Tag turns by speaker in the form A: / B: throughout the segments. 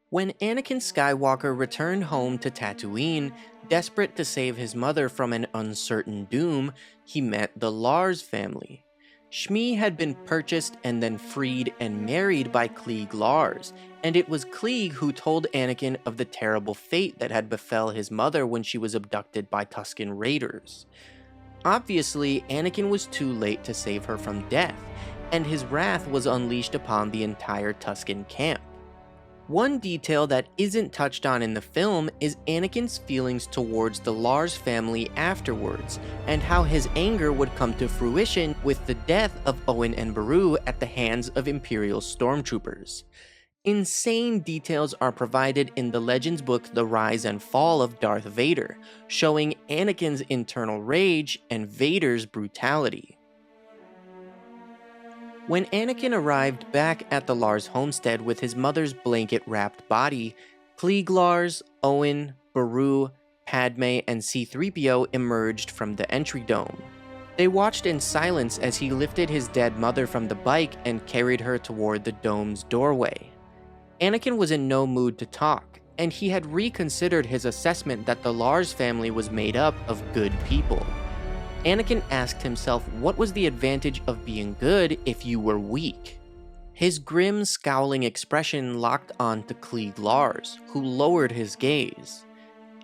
A: When Anakin Skywalker returned home to Tatooine, desperate to save his mother from an uncertain doom, he met the Lars family. Shmi had been purchased and then freed and married by Klieg Lars, and it was Klieg who told Anakin of the terrible fate that had befell his mother when she was abducted by Tusken raiders. Obviously, Anakin was too late to save her from death, and his wrath was unleashed upon the entire Tusken camp. One detail that isn't touched on in the film is Anakin's feelings towards the Lars family afterwards, and how his anger would come to fruition with the death of Owen and Beru at the hands of Imperial stormtroopers. Insane details are provided in the Legends book The Rise and Fall of Darth Vader, showing Anakin's internal rage and Vader's brutality. When Anakin arrived back at the Lars homestead with his mother's blanket-wrapped body, Klieg Lars, Owen, Beru, Padme, and C-3PO emerged from the entry dome. They watched in silence as he lifted his dead mother from the bike and carried her toward the dome's doorway. Anakin was in no mood to talk, and he had reconsidered his assessment that the Lars family was made up of good people. Anakin asked himself what was the advantage of being good if you were weak. His grim, scowling expression locked on to Klieg Lars, who lowered his gaze.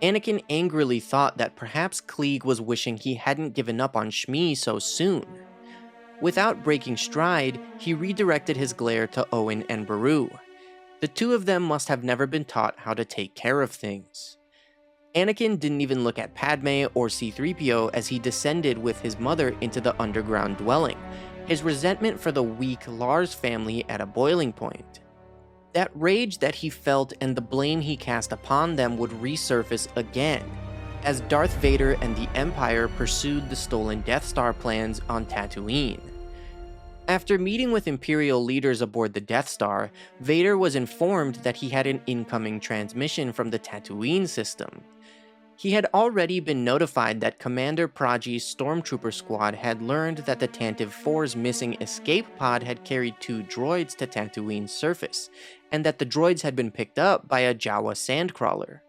A: Anakin angrily thought that perhaps Klieg was wishing he hadn't given up on Shmi so soon. Without breaking stride, he redirected his glare to Owen and Beru. The two of them must have never been taught how to take care of things. Anakin didn't even look at Padme or C-3PO as he descended with his mother into the underground dwelling, his resentment for the weak Lars family at a boiling point. That rage that he felt and the blame he cast upon them would resurface again, as Darth Vader and the Empire pursued the stolen Death Star plans on Tatooine. After meeting with Imperial leaders aboard the Death Star, Vader was informed that he had an incoming transmission from the Tatooine system. He had already been notified that Commander Praji's stormtrooper squad had learned that the Tantive 4's missing escape pod had carried 2 droids to Tatooine's surface, and that the droids had been picked up by a Jawa sandcrawler.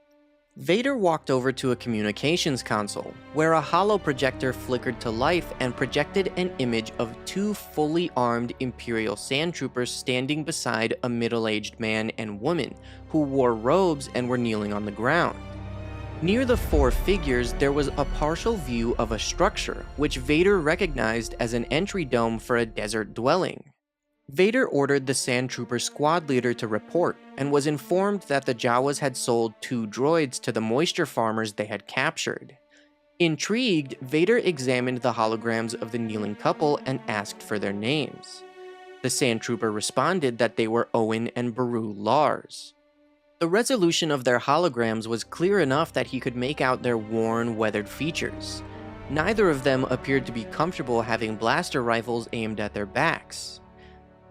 A: Vader walked over to a communications console, where a holoprojector flickered to life and projected an image of 2 fully armed Imperial sandtroopers standing beside a middle-aged man and woman, who wore robes and were kneeling on the ground. Near the 4 figures, there was a partial view of a structure, which Vader recognized as an entry dome for a desert dwelling. Vader ordered the Sandtrooper squad leader to report, and was informed that the Jawas had sold 2 droids to the moisture farmers they had captured. Intrigued, Vader examined the holograms of the kneeling couple and asked for their names. The Sandtrooper responded that they were Owen and Beru Lars. The resolution of their holograms was clear enough that he could make out their worn, weathered features. Neither of them appeared to be comfortable having blaster rifles aimed at their backs.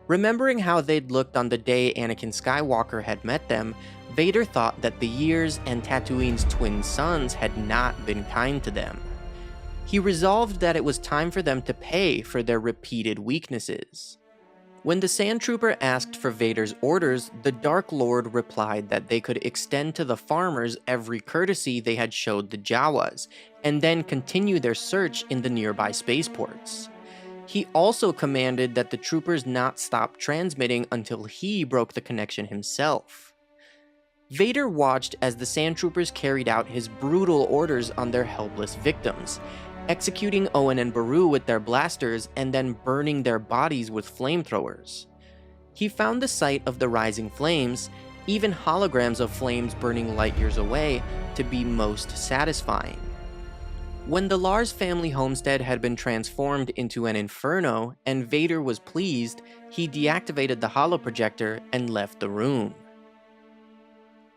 A: Remembering how they'd looked on the day Anakin Skywalker had met them, Vader thought that the years and Tatooine's twin sons had not been kind to them. He resolved that it was time for them to pay for their repeated weaknesses. When the Sandtrooper asked for Vader's orders, the Dark Lord replied that they could extend to the farmers every courtesy they had showed the Jawas, and then continue their search in the nearby spaceports. He also commanded that the troopers not stop transmitting until he broke the connection himself. Vader watched as the Sandtroopers carried out his brutal orders on their helpless victims, executing Owen and Beru with their blasters and then burning their bodies with flamethrowers. He found the sight of the rising flames, even holograms of flames burning light years away, to be most satisfying. When the Lars family homestead had been transformed into an inferno and Vader was pleased, he deactivated the holoprojector and left the room.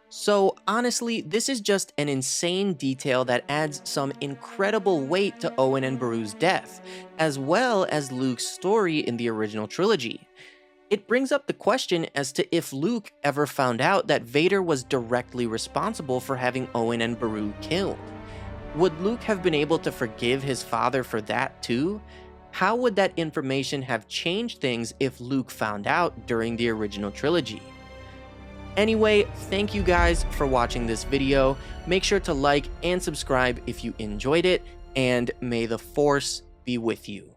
A: So honestly, this is just an insane detail that adds some incredible weight to Owen and Beru's death, as well as Luke's story in the original trilogy. It brings up the question as to if Luke ever found out that Vader was directly responsible for having Owen and Beru killed. Would Luke have been able to forgive his father for that too? How would that information have changed things if Luke found out during the original trilogy? Anyway, thank you guys for watching this video. Make sure to like and subscribe if you enjoyed it, and may the Force be with you.